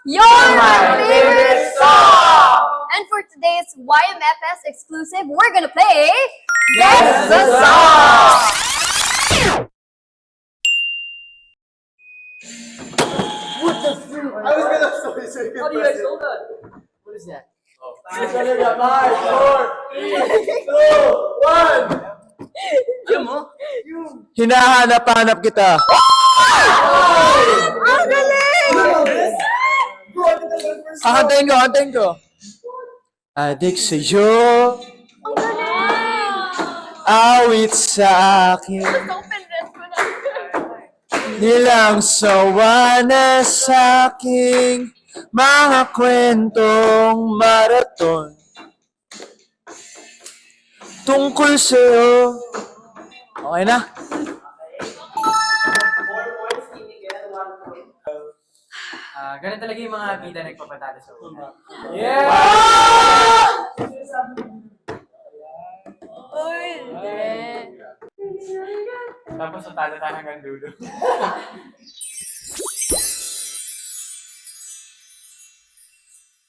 Your favorite song! And for today's YMFS exclusive, we're gonna play Guess the Song! What the fruit? I was gonna say How do you guys know that? What is that? Five, 4, 3, 2, 1. Alam mo? Hinahanap-hanap kita. Ang galing! Kakantayin ko. Adik sa'yo, Ang galing! awit sa akin. Open red ko na. Nilang sawa na sa'king mga kwentong maraton. Tungkol sa'yo. Okay na? Ganun talaga yung mga bida nagpapatalo sa una. Uy, hindi. Tapos natalo tayo hanggang dulo.